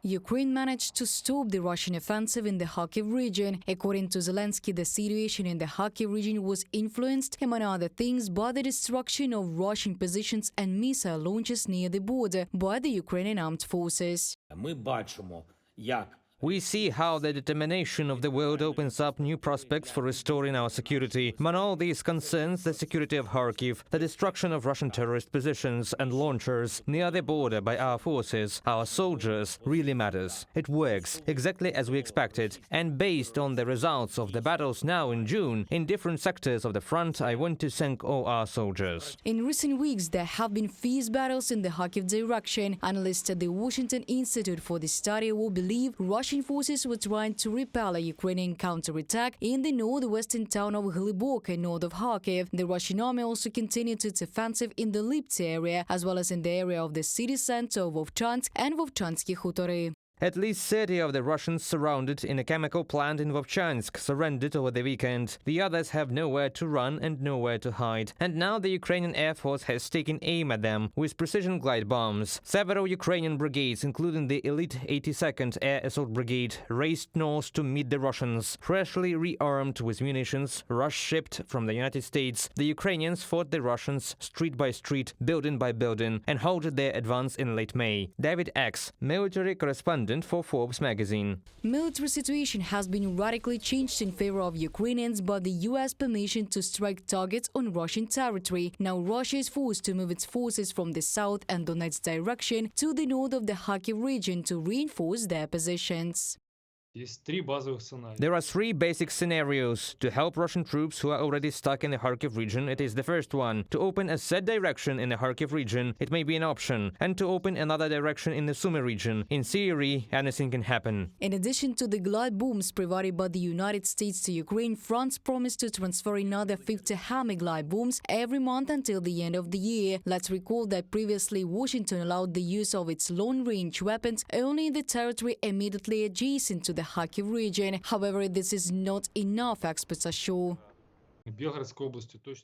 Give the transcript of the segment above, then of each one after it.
Ukraine managed to stop the Russian offensive in the Kharkiv region. According to Zelensky, the situation in the Kharkiv region was influenced, among other things, by the destruction of Russian positions and missile launches near the border by the Ukrainian armed forces. We see how the determination of the world opens up new prospects for restoring our security. Among all these concerns, the security of Kharkiv, the destruction of Russian terrorist positions and launchers near the border by our forces, our soldiers, really matters. It works exactly as we expected. And based on the results of the battles now in June, in different sectors of the front, I want to thank all our soldiers. In recent weeks, there have been fierce battles in the Kharkiv direction. Analysts at the Washington Institute for the Study of War believe Russian forces were trying to repel a Ukrainian counterattack in the northwestern town of Glibokha, north of Kharkiv. The Russian army also continued its offensive in the Lipty area, as well as in the area of the city center of Vovchansk and Vovchansky Khutory. At least 30 of the Russians surrounded in a chemical plant in Vovchansk surrendered over the weekend. The others have nowhere to run and nowhere to hide. And now the Ukrainian Air Force has taken aim at them with precision glide bombs. Several Ukrainian brigades, including the elite 82nd Air Assault Brigade, raced north to meet the Russians. Freshly rearmed with munitions, rush-shipped from the United States, the Ukrainians fought the Russians street by street, building by building, and halted their advance in late May. David X, military correspondent for Forbes magazine. Military situation has been radically changed in favor of Ukrainians by the U.S. permission to strike targets on Russian territory. Now Russia is forced to move its forces from the south and Donetsk direction to the north of the Kharkiv region to reinforce their positions. There are three basic scenarios. To help Russian troops who are already stuck in the Kharkiv region, it is the first one. To open a set direction in the Kharkiv region, it may be an option. And to open another direction in the Sumy region. In theory, anything can happen. In addition to the glide bombs provided by the United States to Ukraine, France promised to transfer another 50 HAMI glide bombs every month until the end of the year. Let's recall that previously Washington allowed the use of its long-range weapons only in the territory immediately adjacent to the Kharkiv region. However, this is not enough, experts are sure.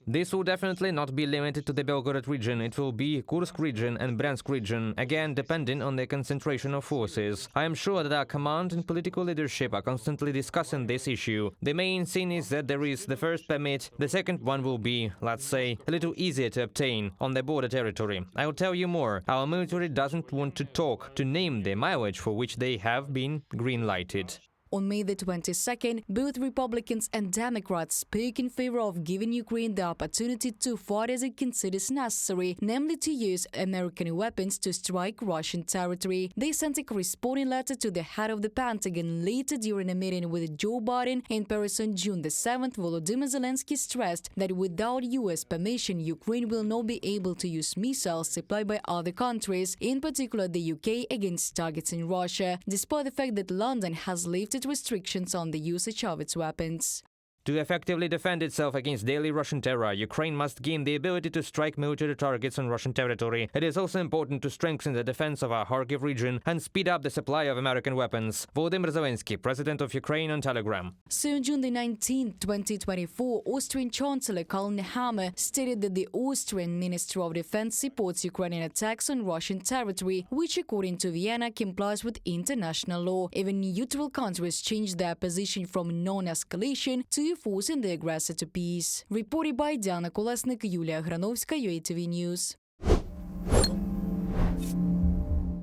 This will definitely not be limited to the Belgorod region. It will be Kursk region and Bryansk region, again depending on the concentration of forces. I am sure that our command and political leadership are constantly discussing this issue. The main thing is that there is the first permit. The second one will be, let's say, a little easier to obtain on the border territory. I'll tell you more. Our military doesn't want to talk, to name the mileage for which they have been green-lighted. On May the 22nd, both Republicans and Democrats spoke in favor of giving Ukraine the opportunity to fight as it considers necessary, namely to use American weapons to strike Russian territory. They sent a corresponding letter to the head of the Pentagon. Later, during a meeting with Joe Biden in Paris on June the 7th, Volodymyr Zelensky stressed that without U.S. permission, Ukraine will not be able to use missiles supplied by other countries, in particular the UK, against targets in Russia, despite the fact that London has lifted restrictions on the usage of its weapons. To effectively defend itself against daily Russian terror, Ukraine must gain the ability to strike military targets on Russian territory. It is also important to strengthen the defense of our Kharkiv region and speed up the supply of American weapons. Volodymyr Zelensky, President of Ukraine, on Telegram. So on June the 19th, 2024, Austrian Chancellor Karl Nehammer stated that the Austrian Ministry of Defense supports Ukrainian attacks on Russian territory, which according to Vienna complies with international law. Even neutral countries changed their position from non-escalation to forcing the aggressor to peace. Reported by Diana Kolesnik, Yulia Granovska, UATV News.